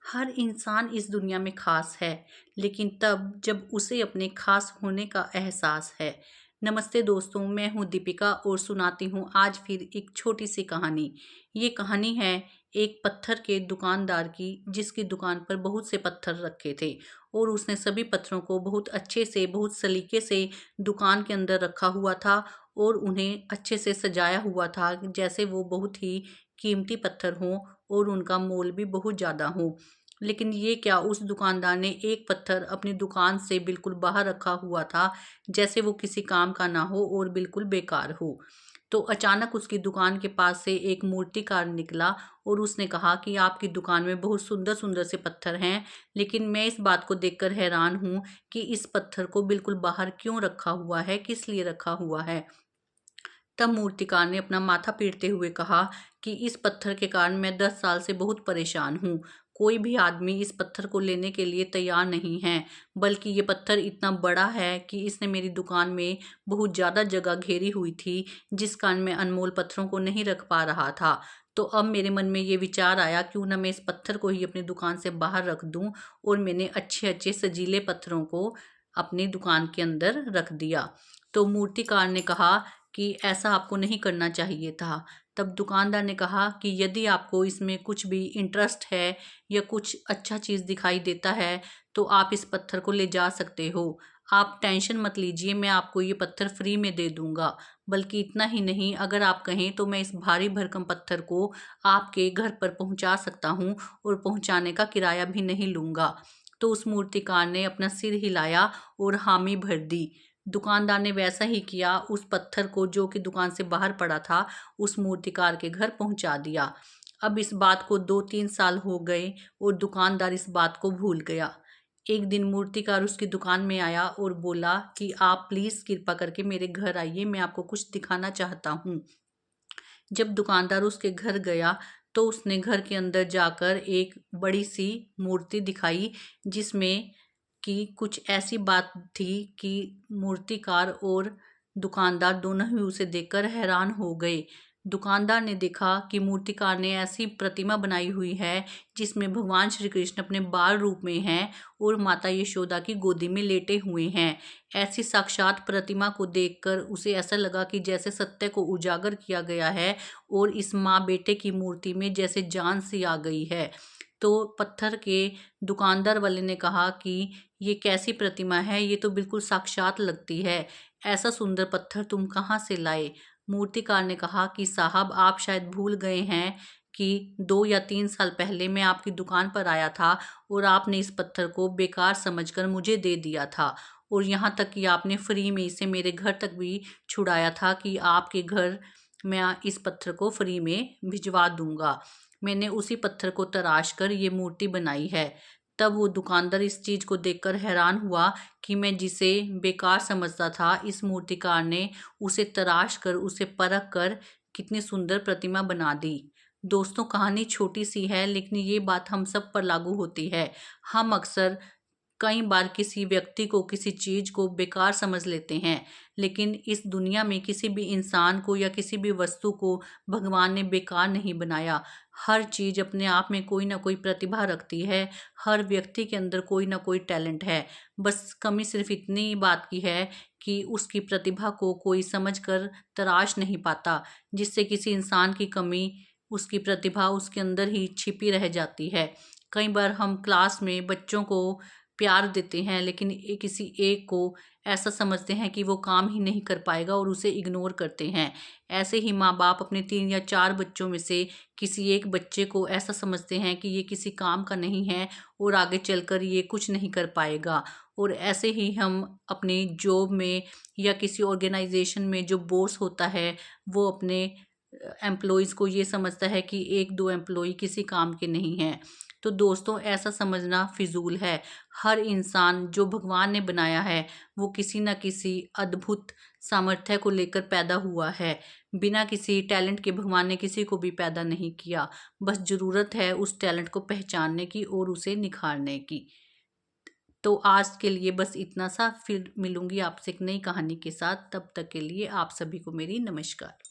हर इंसान इस दुनिया में खास है, लेकिन तब जब उसे अपने खास होने का एहसास है। नमस्ते दोस्तों, मैं हूँ दीपिका और सुनाती हूँ आज फिर एक छोटी सी कहानी। ये कहानी है एक पत्थर के दुकानदार की, जिसकी दुकान पर बहुत से पत्थर रखे थे और उसने सभी पत्थरों को बहुत अच्छे से, बहुत सलीके से दुकान के अंदर रखा हुआ था और उन्हें अच्छे से सजाया हुआ था, जैसे वो बहुत ही कीमती पत्थर हों और उनका मोल भी बहुत ज़्यादा हो। लेकिन ये क्या, उस दुकानदार ने एक पत्थर अपनी दुकान से बिल्कुल बाहर रखा हुआ था, जैसे वो किसी काम का ना हो और बिल्कुल बेकार हो। तो अचानक उसकी दुकान के पास से एक मूर्तिकार निकला और उसने कहा कि आपकी दुकान में बहुत सुंदर सुंदर से पत्थर हैं, लेकिन मैं इस बात को देखकर हैरान हूँ कि इस पत्थर को बिल्कुल बाहर क्यों रखा हुआ है, किस लिए रखा हुआ है। तब मूर्तिकार ने अपना माथा पीटते हुए कहा कि इस पत्थर के कारण मैं 10 साल से बहुत परेशान हूँ। कोई भी आदमी इस पत्थर को लेने के लिए तैयार नहीं है, बल्कि ये पत्थर इतना बड़ा है कि इसने मेरी दुकान में बहुत ज़्यादा जगह घेरी हुई थी, जिस कारण मैं अनमोल पत्थरों को नहीं रख पा रहा था। तो अब मेरे मन में ये विचार आया, क्यों ना मैं इस पत्थर को ही अपनी दुकान से बाहर रख दूं, और मैंने अच्छे अच्छे सजीले पत्थरों को अपनी दुकान के अंदर रख दिया। तो मूर्तिकार ने कहा कि ऐसा आपको नहीं करना चाहिए था। तब दुकानदार ने कहा कि यदि आपको इसमें कुछ भी इंटरेस्ट है या कुछ अच्छा चीज़ दिखाई देता है, तो आप इस पत्थर को ले जा सकते हो। आप टेंशन मत लीजिए, मैं आपको ये पत्थर फ्री में दे दूंगा। बल्कि इतना ही नहीं, अगर आप कहें तो मैं इस भारी भरकम पत्थर को आपके घर पर पहुंचा सकता हूं और पहुंचाने का किराया भी नहीं लूंगा। तो उस मूर्तिकार ने अपना सिर हिलाया और हामी भर दी। दुकानदार ने वैसा ही किया, उस पत्थर को जो कि दुकान से बाहर पड़ा था, उस मूर्तिकार के घर पहुंचा दिया। अब इस बात को 2-3 साल हो गए और दुकानदार इस बात को भूल गया। एक दिन मूर्तिकार उसकी दुकान में आया और बोला कि आप प्लीज़ कृपा करके मेरे घर आइए, मैं आपको कुछ दिखाना चाहता हूँ। जब दुकानदार उसके घर गया, तो उसने घर के अंदर जाकर एक बड़ी सी मूर्ति दिखाई, जिसमें कि कुछ ऐसी बात थी कि मूर्तिकार और दुकानदार दोनों ही उसे देखकर हैरान हो गए। दुकानदार ने देखा कि मूर्तिकार ने ऐसी प्रतिमा बनाई हुई है, जिसमें भगवान श्री कृष्ण अपने बाल रूप में हैं और माता यशोदा की गोदी में लेटे हुए हैं। ऐसी साक्षात प्रतिमा को देखकर उसे ऐसा लगा कि जैसे सत्य को उजागर किया गया है और इस माँ बेटे की मूर्ति में जैसे जान सी आ गई है। तो पत्थर के दुकानदार वाले ने कहा कि ये कैसी प्रतिमा है, ये तो बिल्कुल साक्षात लगती है। ऐसा सुंदर पत्थर तुम कहाँ से लाए? मूर्तिकार ने कहा कि साहब, आप शायद भूल गए हैं कि 2 या 3 साल पहले मैं आपकी दुकान पर आया था और आपने इस पत्थर को बेकार समझकर मुझे दे दिया था, और यहाँ तक कि आपने फ्री में इसे मेरे घर तक भी छुड़ाया था कि आपके घर मैं इस पत्थर को फ्री में भिजवा दूंगा। मैंने उसी पत्थर को तराश कर ये मूर्ति बनाई है। तब वो दुकानदार इस चीज़ को देखकर हैरान हुआ कि मैं जिसे बेकार समझता था, इस मूर्तिकार ने उसे तराश कर, उसे परख कर कितनी सुंदर प्रतिमा बना दी। दोस्तों, कहानी छोटी सी है, लेकिन ये बात हम सब पर लागू होती है। हम अक्सर कई बार किसी व्यक्ति को, किसी चीज़ को बेकार समझ लेते हैं, लेकिन इस दुनिया में किसी भी इंसान को या किसी भी वस्तु को भगवान ने बेकार नहीं बनाया। हर चीज़ अपने आप में कोई ना कोई प्रतिभा रखती है। हर व्यक्ति के अंदर कोई ना कोई टैलेंट है। बस कमी सिर्फ इतनी बात की है कि उसकी प्रतिभा को कोई समझ कर तराश नहीं पाता, जिससे किसी इंसान की कमी, उसकी प्रतिभा उसके अंदर ही छिपी रह जाती है। कई बार हम क्लास में बच्चों को प्यार देते हैं, लेकिन किसी एक को ऐसा समझते हैं कि वो काम ही नहीं कर पाएगा और उसे इग्नोर करते हैं। ऐसे ही माँ बाप अपने 3 या 4 बच्चों में से किसी एक बच्चे को ऐसा समझते हैं कि ये किसी काम का नहीं है और आगे चलकर ये कुछ नहीं कर पाएगा। और ऐसे ही हम अपनी जॉब में या किसी ऑर्गेनाइजेशन में जो बॉस होता है, वो अपने एम्प्लॉयज़ को ये समझता है कि 1-2 एम्प्लॉय किसी काम के नहीं हैं। तो दोस्तों, ऐसा समझना फिजूल है। हर इंसान जो भगवान ने बनाया है, वो किसी न किसी अद्भुत सामर्थ्य को लेकर पैदा हुआ है। बिना किसी टैलेंट के भगवान ने किसी को भी पैदा नहीं किया। बस ज़रूरत है उस टैलेंट को पहचानने की और उसे निखारने की। तो आज के लिए बस इतना सा, फिर मिलूंगी आपसे एक नई कहानी के साथ। तब तक के लिए आप सभी को मेरी नमस्कार।